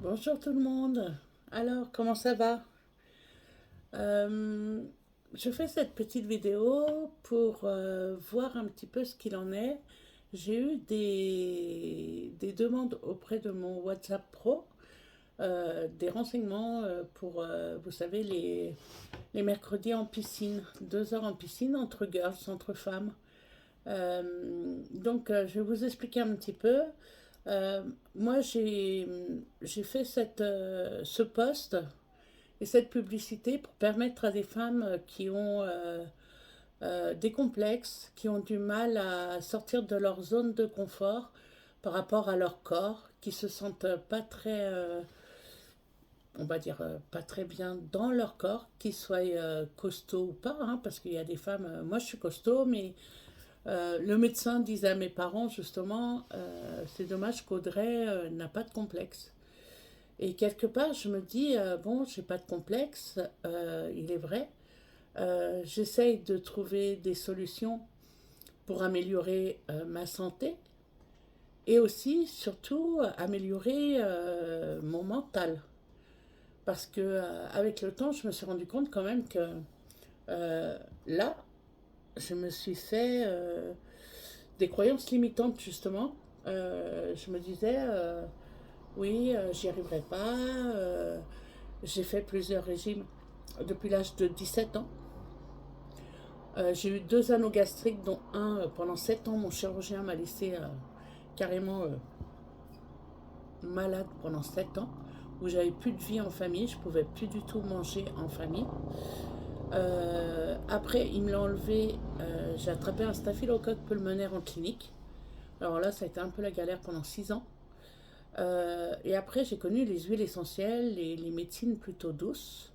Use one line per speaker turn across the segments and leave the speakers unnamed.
Bonjour tout le monde. Alors, comment ça va? Euh, je fais cette petite vidéo pour voir un petit peu ce qu'il en est. J'ai eu des demandes auprès de mon WhatsApp Pro, des renseignements pour, vous savez, les mercredis en piscine, 2 heures en piscine entre girls, entre femmes. Je vais vous expliquer un petit peu. Euh, Moi, j'ai fait ce post et cette publicité pour permettre à des femmes qui ont des complexes, qui ont du mal à sortir de leur zone de confort par rapport à leur corps, qui se sentent pas très, on va dire, pas très bien dans leur corps, qu'ils soient costauds ou pas, hein, parce qu'il y a des femmes, moi je suis costaud, mais le médecin disait à mes parents justement, c'est dommage qu'Audrey n'a pas de complexe. Et quelque part, je me dis, bon, j'ai pas de complexe, il est vrai. J'essaye de trouver des solutions pour améliorer ma santé et aussi, surtout, améliorer mon mental. Parce que avec le temps, je me suis rendu compte quand même que euh, là, je me suis fait des croyances limitantes justement. Je me disais, oui, j'y arriverai pas. J'ai fait plusieurs régimes depuis l'âge de 17 ans. J'ai eu 2 anneaux gastriques, dont un pendant 7 ans. Mon chirurgien m'a laissé carrément malade pendant 7 ans, où j'avais plus de vie en famille, je pouvais plus du tout manger en famille. Après, il me l'a enlevé, j'ai attrapé un staphylocoque pulmonaire en clinique. Alors là, ça a été un peu la galère pendant 6 ans. Et après, j'ai connu les huiles essentielles et les médecines plutôt douces.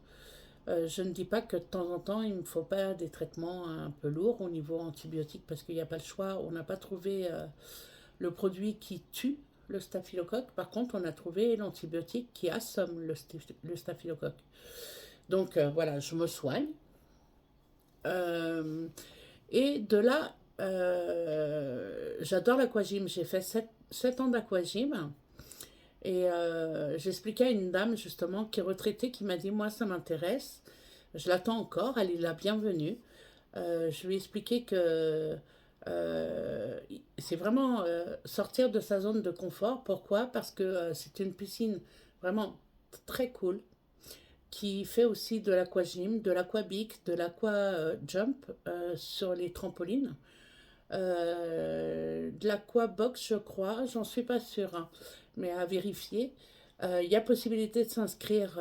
Je ne dis pas que de temps en temps, il ne me faut pas des traitements un peu lourds au niveau antibiotique parce qu'il n'y a pas le choix. On n'a pas trouvé le produit qui tue le staphylocoque. Par contre, on a trouvé l'antibiotique qui assomme le staphylocoque. Donc voilà, je me soigne. Euh, et de là, j'adore l'aquagym. J'ai fait 7 ans d'aquagym. Et j'expliquais à une dame justement qui est retraitée qui m'a dit, moi ça m'intéresse. Je l'attends encore, elle est la bienvenue. Je lui ai expliqué que c'est vraiment sortir de sa zone de confort. Pourquoi? Parce que c'est une piscine vraiment très cool qui fait aussi de l'aquagym, de l'aquabic, de l'aquajump sur les trampolines. De l'aquabox, je crois, j'en suis pas sûre, hein, mais à vérifier. Il y a possibilité de s'inscrire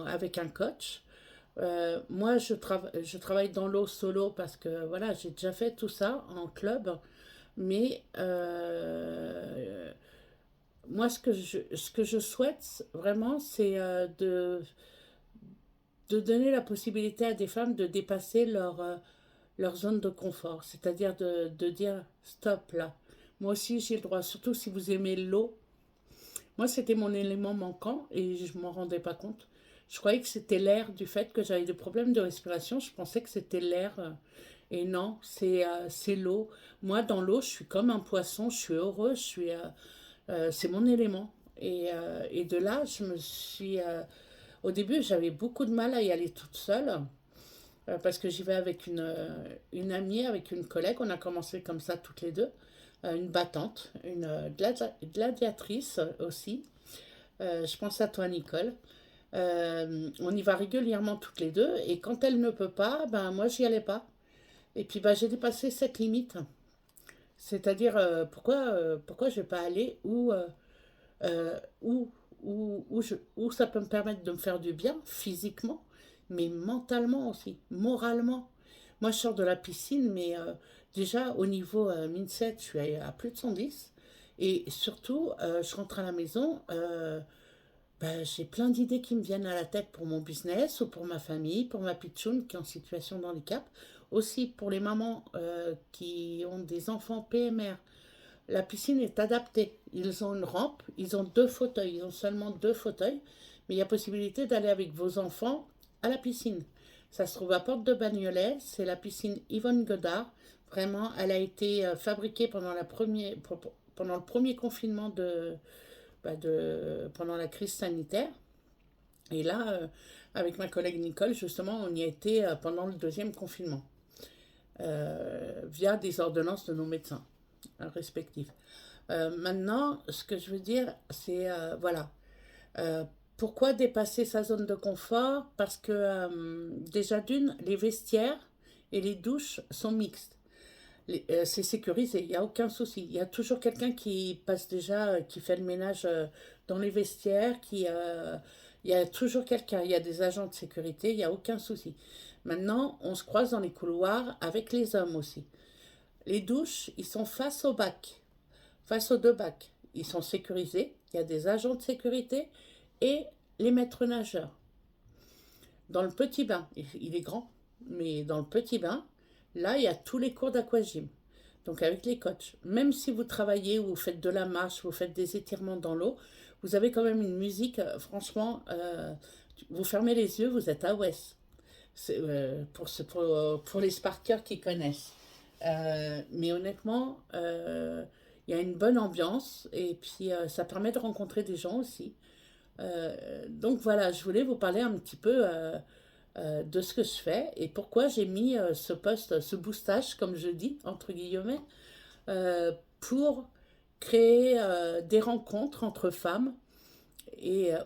avec un coach. Moi, je travaille dans l'eau solo parce que voilà, j'ai déjà fait tout ça en club. Mais moi, ce que je souhaite vraiment, c'est de donner la possibilité à des femmes de dépasser leur zone de confort. C'est-à-dire de dire stop là. Moi aussi, j'ai le droit, surtout si vous aimez l'eau. Moi, c'était mon élément manquant et je m'en rendais pas compte. Je croyais que c'était l'air du fait que j'avais des problèmes de respiration. Je pensais que c'était l'air. Et non, c'est l'eau. Moi, dans l'eau, je suis comme un poisson. Je suis heureux. C'est mon élément. Et de là, au début, j'avais beaucoup de mal à y aller toute seule. Parce que j'y vais avec une amie, avec une collègue. On a commencé comme ça toutes les deux. Une battante, une gladiatrice aussi. Je pense à toi, Nicole. On y va régulièrement toutes les deux. Et quand elle ne peut pas, ben moi, j'y allais pas. Et puis, ben, j'ai dépassé cette limite. C'est-à-dire, pourquoi je vais pas aller euh, où, où ça peut me permettre de me faire du bien physiquement, mais mentalement aussi, moralement. Moi, je sors de la piscine, mais déjà au niveau mindset, je suis à plus de 110. Et surtout, je rentre à la maison, bah, j'ai plein d'idées qui me viennent à la tête pour mon business ou pour ma famille, pour ma pitchoune qui est en situation de handicap. Aussi pour les mamans qui ont des enfants PMR, la piscine est adaptée. Ils ont une rampe, ils ont 2 fauteuils, ils ont seulement 2 fauteuils, mais il y a possibilité d'aller avec vos enfants à la piscine. Ça se trouve à Porte de Bagnolet, c'est la piscine Yvonne Godard. Vraiment, elle a été fabriquée pendant le premier confinement pendant la crise sanitaire. Et là, avec ma collègue Nicole, justement, on y a été pendant le deuxième confinement, via des ordonnances de nos médecins respectifs. Maintenant, ce que je veux dire, c'est, voilà, euh, pourquoi dépasser sa zone de confort? Parce que déjà d'une, les vestiaires et les douches sont mixtes. C'est sécurisé, il n'y a aucun souci. Il y a toujours quelqu'un qui passe déjà, qui fait le ménage dans les vestiaires, il y a toujours quelqu'un, il y a des agents de sécurité, il n'y a aucun souci. Maintenant, on se croise dans les couloirs avec les hommes aussi. Les douches, ils sont face aux deux bacs. Ils sont sécurisés, il y a des agents de sécurité et les maîtres nageurs. Dans le petit bain, il est grand, mais dans le petit bain, là, il y a tous les cours d'aquagym. Donc avec les coachs, même si vous travaillez ou vous faites de la marche, vous faites des étirements dans l'eau, vous avez quand même une musique, franchement, vous fermez les yeux, vous êtes à ouest. C'est, pour les sparkers qui connaissent. Mais honnêtement, il y a une bonne ambiance et puis ça permet de rencontrer des gens aussi. Donc voilà, je voulais vous parler un petit peu de ce que je fais et pourquoi j'ai mis ce post, ce boostage, comme je dis, entre guillemets, pour créer des rencontres entre femmes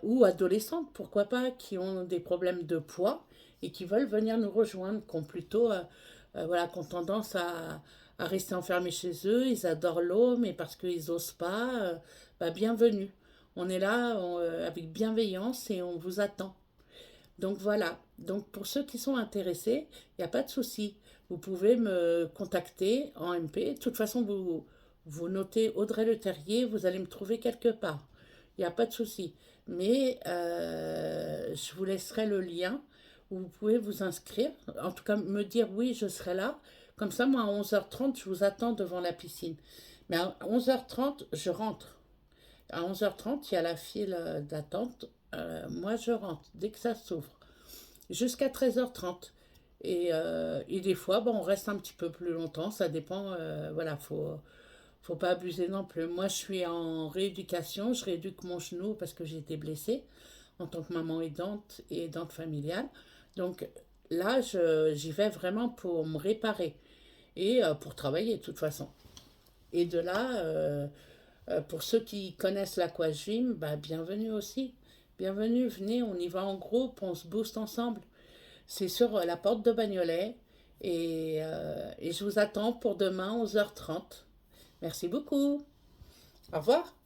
ou adolescentes, pourquoi pas, qui ont des problèmes de poids et qui veulent venir nous rejoindre, qui ont plutôt, voilà, qui ont tendance à rester enfermés chez eux, ils adorent l'eau, mais parce qu'ils n'osent pas, bienvenue. On est là avec bienveillance et on vous attend. Donc voilà, donc pour ceux qui sont intéressés, il n'y a pas de souci. Vous pouvez me contacter en MP. De toute façon, vous notez Audrey Le Terrier, vous allez me trouver quelque part. Il n'y a pas de souci. Mais je vous laisserai le lien où vous pouvez vous inscrire. En tout cas, me dire oui, je serai là. Comme ça, moi, à 11h30, je vous attends devant la piscine. Mais à 11h30, je rentre. À 11h30, il y a la file d'attente. Moi, je rentre dès que ça s'ouvre. Jusqu'à 13h30. Et des fois, bon, on reste un petit peu plus longtemps. Ça dépend. Voilà, faut pas abuser non plus. Moi, je suis en rééducation. Je rééduque mon genou parce que j'ai été blessée en tant que maman aidante et aidante familiale. Donc là, j'y vais vraiment pour me réparer et pour travailler de toute façon. Et de là, pour ceux qui connaissent l'aquagym, bienvenue aussi. Bienvenue, venez, on y va en groupe, on se booste ensemble. C'est sur la porte de Bagnolet et je vous attends pour demain 11h30. Merci beaucoup. Au revoir.